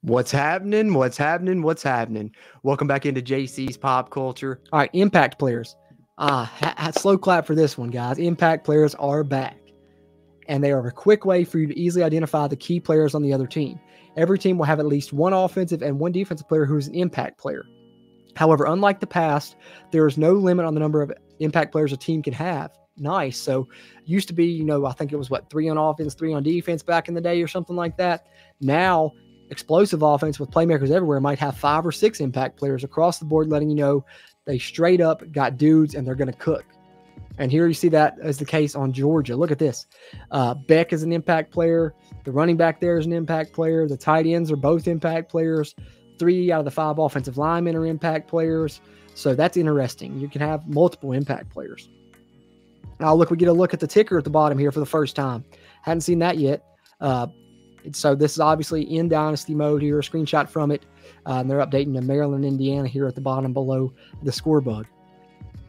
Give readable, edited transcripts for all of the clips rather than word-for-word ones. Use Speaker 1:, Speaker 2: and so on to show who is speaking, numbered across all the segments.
Speaker 1: What's happening? What's happening? What's happening? Welcome back into JC's Pop Culture.
Speaker 2: All right, impact players. Slow clap for this one, guys. Impact players are back, and they are a quick way for you to easily identify the key players on the other team. Every team will have at least one offensive and one defensive player who is an impact player. However, unlike the past, there is no limit on the number of impact players a team can have. Nice. So used to be, I think it was 3 on offense, 3 on defense back in the day or something like that. Now, explosive offense with playmakers everywhere might have 5 or 6 impact players across the board, letting you know they straight up got dudes and they're going to cook. And here you see that as the case on Georgia. Look at this. Beck is an impact player. The running back there is an impact player. The tight ends are both impact players. 3 out of the 5 offensive linemen are impact players. So that's interesting. You can have multiple impact players. Now, look, we get a look at the ticker at the bottom here for the first time. Hadn't seen that yet. So this is obviously in Dynasty mode here, a screenshot from it. And they're updating to Maryland, Indiana here at the bottom below the score bug.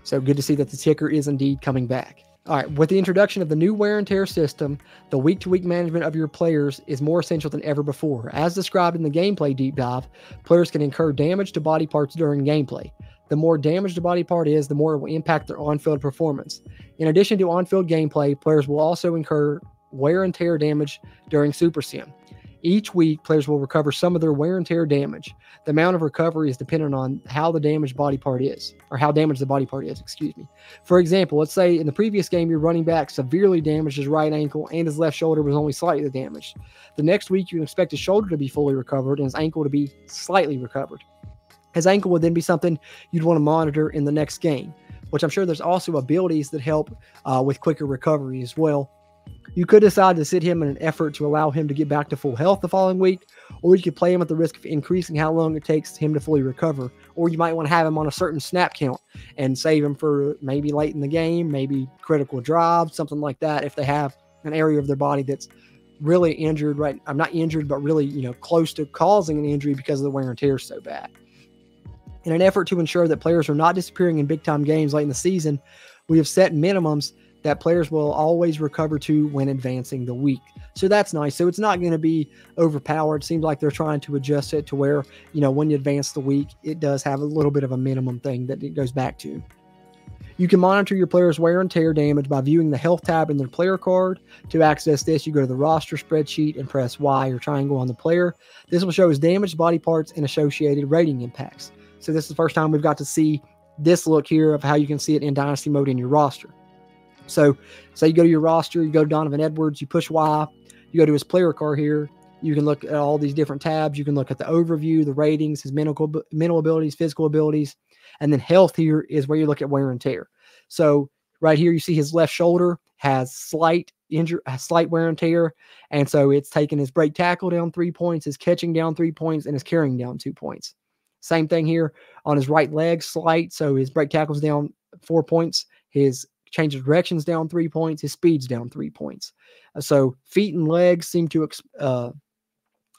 Speaker 2: So good to see that the ticker is indeed coming back. All right, with the introduction of the new wear and tear system, the week-to-week management of your players is more essential than ever before. As described in the gameplay deep dive, players can incur damage to body parts during gameplay. The more damaged the body part is, the more it will impact their on-field performance. In addition to on-field gameplay, players will also incur wear and tear damage during Super Sim. Each week, players will recover some of their wear and tear damage. The amount of recovery is dependent on how the damaged body part is, or how damaged the body part is, For example, let's say in the previous game, your running back severely damaged his right ankle and his left shoulder was only slightly damaged. The next week, you can expect his shoulder to be fully recovered and his ankle to be slightly recovered. His ankle would then be something you'd want to monitor in the next game, which I'm sure there's also abilities that help with quicker recovery as well. You could decide to sit him in an effort to allow him to get back to full health the following week, or you could play him at the risk of increasing how long it takes him to fully recover. Or you might want to have him on a certain snap count and save him for maybe late in the game, maybe critical drive, something like that, if they have an area of their body that's really injured, right? I'm not injured, but really, close to causing an injury because of the wear and tear so bad. In an effort to ensure that players are not disappearing in big-time games late in the season, we have set minimums that players will always recover to when advancing the week. So that's nice. So it's not going to be overpowered. It seems like they're trying to adjust it to where, when you advance the week, it does have a little bit of a minimum thing that it goes back to. You can monitor your players' wear and tear damage by viewing the health tab in their player card. To access this, you go to the roster spreadsheet and press Y or triangle on the player. This will show his damaged body parts and associated rating impacts. So this is the first time we've got to see this look here of how you can see it in Dynasty mode in your roster. So say you go to your roster, you go to Donovan Edwards, you push Y, you go to his player card here. You can look at all these different tabs. You can look at the overview, the ratings, his mental abilities, physical abilities, and then health here is where you look at wear and tear. So right here, you see his left shoulder has slight wear and tear. And so it's taking his break tackle down 3 points, his catching down 3 points, and his carrying down 2 points. Same thing here on his right leg, slight. So his break tackle's down 4 points. His change of directions down 3 points. His speed's down 3 points. So feet and legs seem to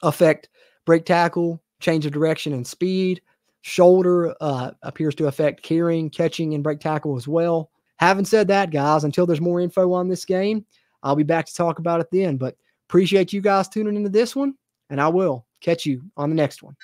Speaker 2: affect break tackle, change of direction, and speed. Shoulder appears to affect carrying, catching, and break tackle as well. Having said that, guys, until there's more info on this game, I'll be back to talk about it then. But appreciate you guys tuning into this one, and I will catch you on the next one.